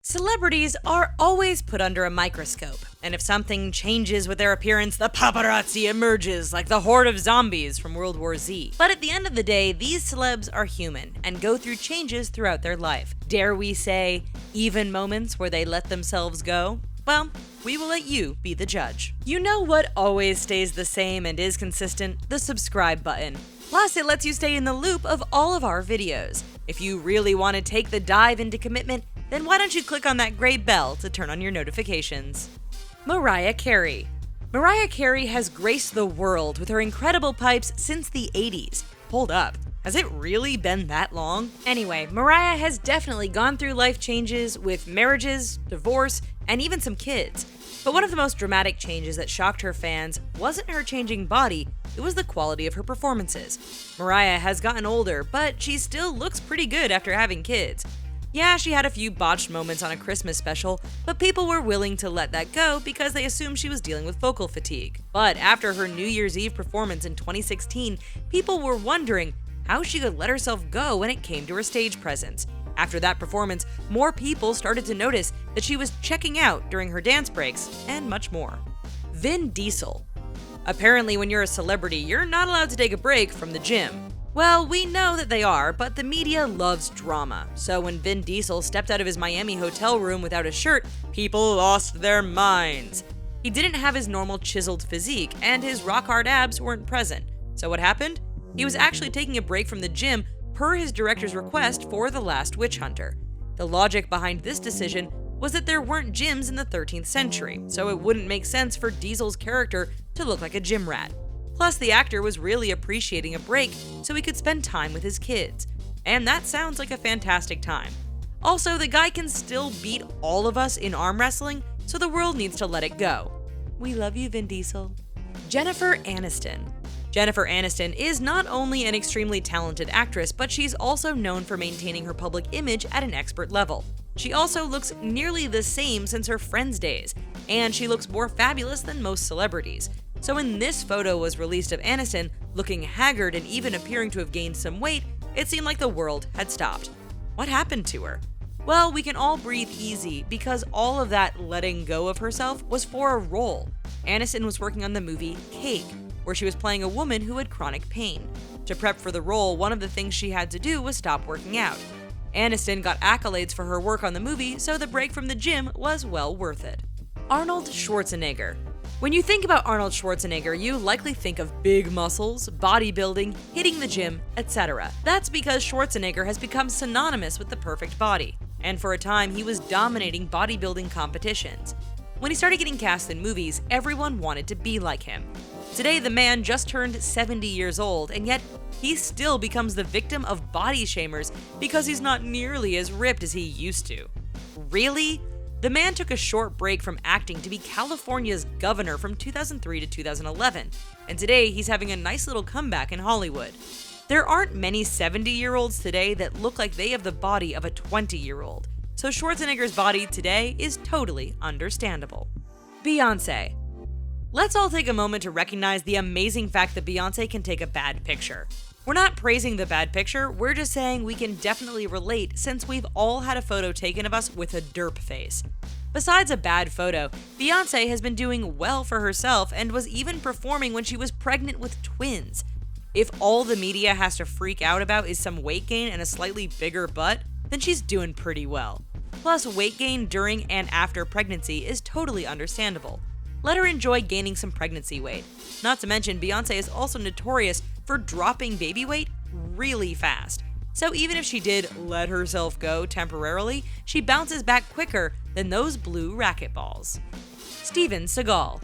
Celebrities are always put under a microscope, and if something changes with their appearance, the paparazzi emerges like the horde of zombies from World War Z. But at the end of the day, these celebs are human and go through changes throughout their life. Dare we say, even moments where they let themselves go? Well, we will let you be the judge. You know what always stays the same and is consistent? The subscribe button. Plus, it lets you stay in the loop of all of our videos. If you really want to take the dive into commitment, then why don't you click on that gray bell to turn on your notifications? Mariah Carey. Mariah Carey has graced the world with her incredible pipes since the 80s. Hold up, has it really been that long? Anyway, Mariah has definitely gone through life changes with marriages, divorce, and even some kids. But one of the most dramatic changes that shocked her fans wasn't her changing body, it was the quality of her performances. Mariah has gotten older, but she still looks pretty good after having kids. Yeah, she had a few botched moments on a Christmas special, but people were willing to let that go because they assumed she was dealing with vocal fatigue. But after her New Year's Eve performance in 2016, people were wondering how she could let herself go when it came to her stage presence. After that performance, more people started to notice that she was checking out during her dance breaks, and much more. Vin Diesel. Apparently, when you're a celebrity, you're not allowed to take a break from the gym. Well, we know that they are, but the media loves drama. So when Vin Diesel stepped out of his Miami hotel room without a shirt, people lost their minds. He didn't have his normal chiseled physique, and his rock-hard abs weren't present. So what happened? He was actually taking a break from the gym per his director's request for The Last Witch Hunter. The logic behind this decision was that there weren't gyms in the 13th century, so it wouldn't make sense for Diesel's character to look like a gym rat. Plus, the actor was really appreciating a break so he could spend time with his kids. And that sounds like a fantastic time. Also, the guy can still beat all of us in arm wrestling, so the world needs to let it go. We love you, Vin Diesel. Jennifer Aniston. Jennifer Aniston is not only an extremely talented actress, but she's also known for maintaining her public image at an expert level. She also looks nearly the same since her Friends days, and she looks more fabulous than most celebrities. So when this photo was released of Aniston, looking haggard and even appearing to have gained some weight, it seemed like the world had stopped. What happened to her? Well, we can all breathe easy because all of that letting go of herself was for a role. Aniston was working on the movie Cake, where she was playing a woman who had chronic pain. To prep for the role, one of the things she had to do was stop working out. Aniston got accolades for her work on the movie, so the break from the gym was well worth it. Arnold Schwarzenegger. When you think about Arnold Schwarzenegger, you likely think of big muscles, bodybuilding, hitting the gym, etc. That's because Schwarzenegger has become synonymous with the perfect body, and for a time he was dominating bodybuilding competitions. When he started getting cast in movies, everyone wanted to be like him. Today, the man just turned 70 years old, and yet he still becomes the victim of body shamers because he's not nearly as ripped as he used to. Really? The man took a short break from acting to be California's governor from 2003 to 2011, and today he's having a nice little comeback in Hollywood. There aren't many 70-year-olds today that look like they have the body of a 20-year-old, so Schwarzenegger's body today is totally understandable. Beyonce. Let's all take a moment to recognize the amazing fact that Beyonce can take a bad picture. We're not praising the bad picture, we're just saying we can definitely relate since we've all had a photo taken of us with a derp face. Besides a bad photo, Beyonce has been doing well for herself and was even performing when she was pregnant with twins. If all the media has to freak out about is some weight gain and a slightly bigger butt, then she's doing pretty well. Plus, weight gain during and after pregnancy is totally understandable. Let her enjoy gaining some pregnancy weight. Not to mention, Beyonce is also notorious for dropping baby weight really fast. So even if she did let herself go temporarily, she bounces back quicker than those blue racquetballs. Steven Seagal.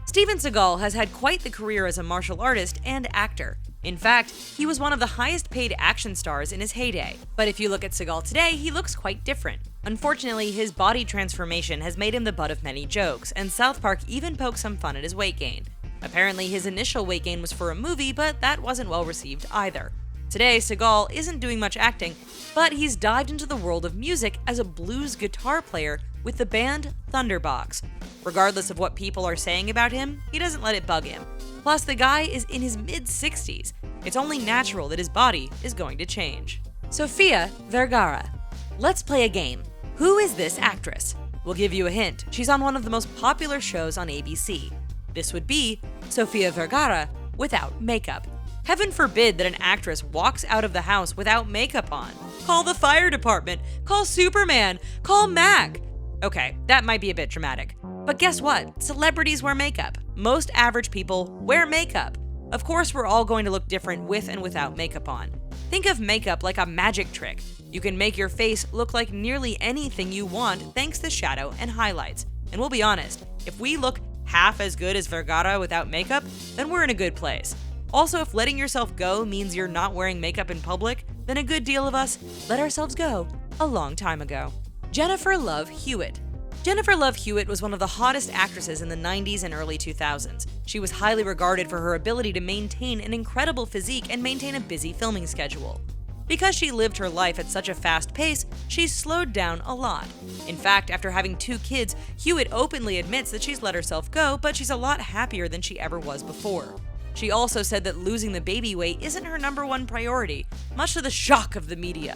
Steven Seagal has had quite the career as a martial artist and actor. In fact, he was one of the highest paid action stars in his heyday. But if you look at Seagal today, he looks quite different. Unfortunately, his body transformation has made him the butt of many jokes, and South Park even poked some fun at his weight gain. Apparently, his initial weight gain was for a movie, but that wasn't well received either. Today, Seagal isn't doing much acting, but he's dived into the world of music as a blues guitar player with the band Thunderbox. Regardless of what people are saying about him, he doesn't let it bug him. Plus, the guy is in his mid-60s. It's only natural that his body is going to change. Sofia Vergara. Let's play a game. Who is this actress? We'll give you a hint. She's on one of the most popular shows on ABC. This would be Sofia Vergara without makeup. Heaven forbid that an actress walks out of the house without makeup on. Call the fire department, call Superman, call Mac. Okay, that might be a bit dramatic. But guess what? Celebrities wear makeup. Most average people wear makeup. Of course, we're all going to look different with and without makeup on. Think of makeup like a magic trick. You can make your face look like nearly anything you want thanks to shadow and highlights. And we'll be honest, if we look half as good as Vergara without makeup, then we're in a good place. Also, if letting yourself go means you're not wearing makeup in public, then a good deal of us let ourselves go a long time ago. Jennifer Love Hewitt. Jennifer Love Hewitt was one of the hottest actresses in the 90s and early 2000s. She was highly regarded for her ability to maintain an incredible physique and maintain a busy filming schedule. Because she lived her life at such a fast pace, she's slowed down a lot. In fact, after having 2 kids, Hewitt openly admits that she's let herself go, but she's a lot happier than she ever was before. She also said that losing the baby weight isn't her #1 priority, much to the shock of the media.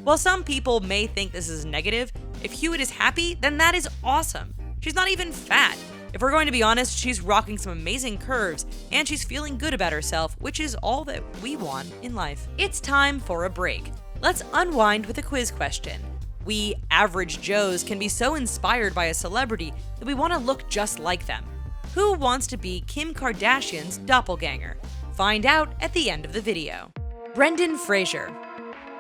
While some people may think this is negative, if Hewitt is happy, then that is awesome. She's not even fat. If we're going to be honest, she's rocking some amazing curves, and she's feeling good about herself, which is all that we want in life. It's time for a break. Let's unwind with a quiz question. We average Joes can be so inspired by a celebrity that we want to look just like them. Who wants to be Kim Kardashian's doppelganger? Find out at the end of the video. Brendan Fraser.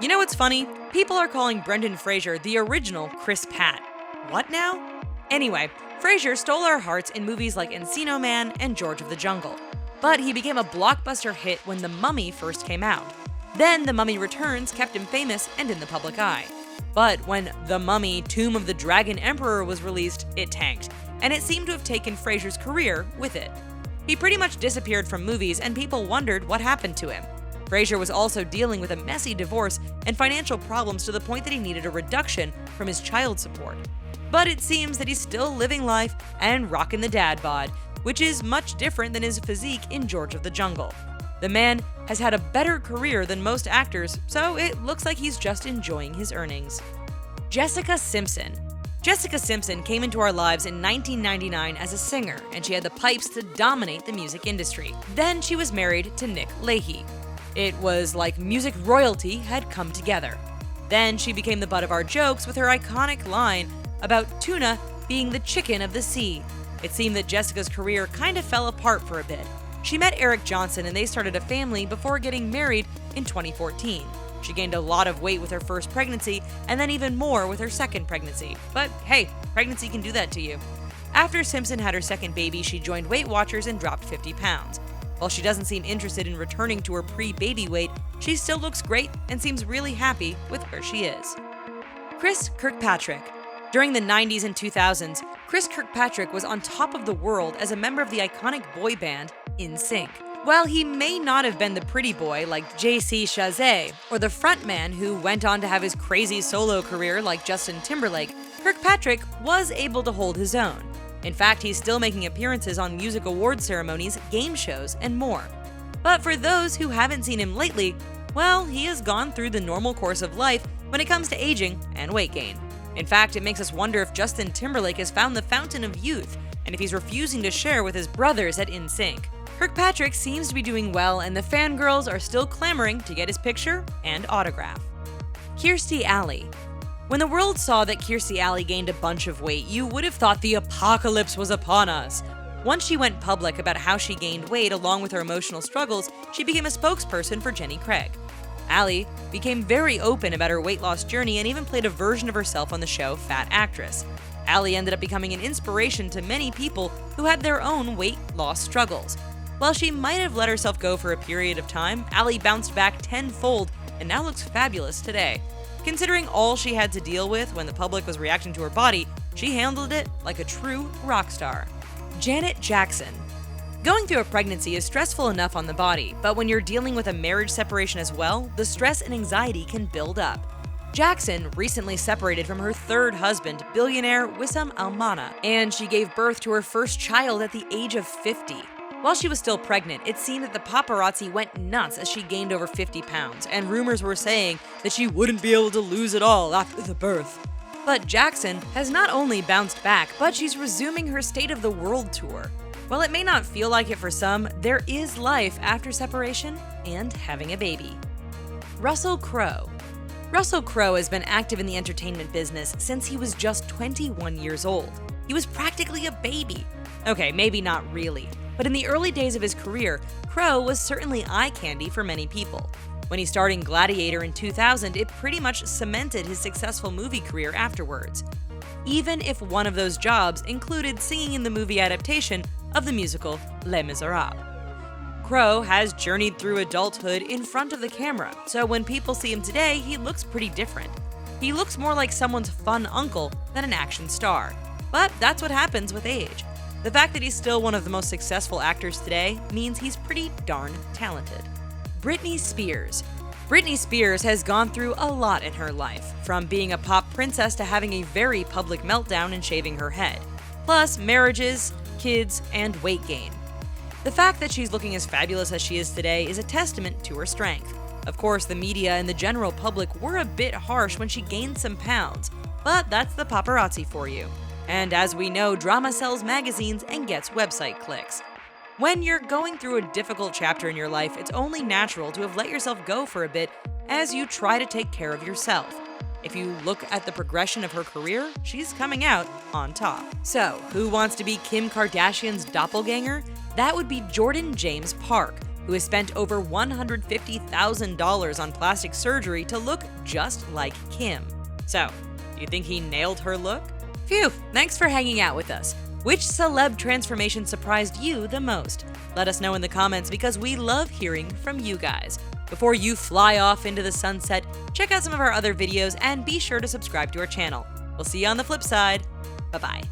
You know what's funny? People are calling Brendan Fraser the original Chris Pratt. What now? Anyway, Fraser stole our hearts in movies like Encino Man and George of the Jungle. But he became a blockbuster hit when The Mummy first came out. Then The Mummy Returns kept him famous and in the public eye. But when The Mummy Tomb of the Dragon Emperor was released, it tanked, and it seemed to have taken Fraser's career with it. He pretty much disappeared from movies, and people wondered what happened to him. Fraser was also dealing with a messy divorce and financial problems to the point that he needed a reduction from his child support. But it seems that he's still living life and rocking the dad bod, which is much different than his physique in George of the Jungle. The man has had a better career than most actors, so it looks like he's just enjoying his earnings. Jessica Simpson. Jessica Simpson came into our lives in 1999 as a singer, and she had the pipes to dominate the music industry. Then she was married to Nick Leahy. It was like music royalty had come together. Then she became the butt of our jokes with her iconic line about tuna being the chicken of the sea. It seemed that Jessica's career kind of fell apart for a bit. She met Eric Johnson and they started a family before getting married in 2014. She gained a lot of weight with her first pregnancy and then even more with her second pregnancy. But hey, pregnancy can do that to you. After Simpson had her second baby, she joined Weight Watchers and dropped 50 pounds. While she doesn't seem interested in returning to her pre-baby weight, she still looks great and seems really happy with where she is. Chris Kirkpatrick. During the 90s and 2000s, Chris Kirkpatrick was on top of the world as a member of the iconic boy band NSYNC. While he may not have been the pretty boy like JC Chasez or the frontman who went on to have his crazy solo career like Justin Timberlake, Kirkpatrick was able to hold his own. In fact, he's still making appearances on music award ceremonies, game shows, and more. But for those who haven't seen him lately, well, he has gone through the normal course of life when it comes to aging and weight gain. In fact, it makes us wonder if Justin Timberlake has found the fountain of youth and if he's refusing to share with his brothers at NSYNC. Kirkpatrick seems to be doing well, and the fangirls are still clamoring to get his picture and autograph. Kirstie Alley. When the world saw that Kirstie Alley gained a bunch of weight, you would have thought the apocalypse was upon us. Once she went public about how she gained weight along with her emotional struggles, she became a spokesperson for Jenny Craig. Alley became very open about her weight loss journey and even played a version of herself on the show Fat Actress. Alley ended up becoming an inspiration to many people who had their own weight loss struggles. While she might have let herself go for a period of time, Alley bounced back tenfold and now looks fabulous today. Considering all she had to deal with when the public was reacting to her body, she handled it like a true rock star. Janet Jackson. Going through a pregnancy is stressful enough on the body, but when you're dealing with a marriage separation as well, the stress and anxiety can build up. Jackson recently separated from her third husband, billionaire Wissam Almana, and she gave birth to her first child at the age of 50. While she was still pregnant, it seemed that the paparazzi went nuts as she gained over 50 pounds, and rumors were saying that she wouldn't be able to lose it all after the birth. But Jackson has not only bounced back, but she's resuming her State of the World tour. While it may not feel like it for some, there is life after separation and having a baby. Russell Crowe. Russell Crowe has been active in the entertainment business since he was just 21 years old. He was practically a baby. Okay, maybe not really, but in the early days of his career, Crowe was certainly eye candy for many people. When he starred in Gladiator in 2000, it pretty much cemented his successful movie career afterwards, even if one of those jobs included singing in the movie adaptation of the musical Les Miserables. Crowe has journeyed through adulthood in front of the camera, so when people see him today, he looks pretty different. He looks more like someone's fun uncle than an action star. But that's what happens with age. The fact that he's still one of the most successful actors today means he's pretty darn talented. Britney Spears. Britney Spears has gone through a lot in her life, from being a pop princess to having a very public meltdown and shaving her head, plus marriages, kids, and weight gain. The fact that she's looking as fabulous as she is today is a testament to her strength. Of course, the media and the general public were a bit harsh when she gained some pounds, but that's the paparazzi for you. And as we know, drama sells magazines and gets website clicks. When you're going through a difficult chapter in your life, it's only natural to have let yourself go for a bit as you try to take care of yourself. If you look at the progression of her career, she's coming out on top. So, who wants to be Kim Kardashian's doppelganger? That would be Jordan James Park, who has spent over $150,000 on plastic surgery to look just like Kim. So, do you think he nailed her look? Phew, thanks for hanging out with us. Which celeb transformation surprised you the most? Let us know in the comments because we love hearing from you guys. Before you fly off into the sunset, check out some of our other videos and be sure to subscribe to our channel. We'll see you on the flip side. Bye-bye.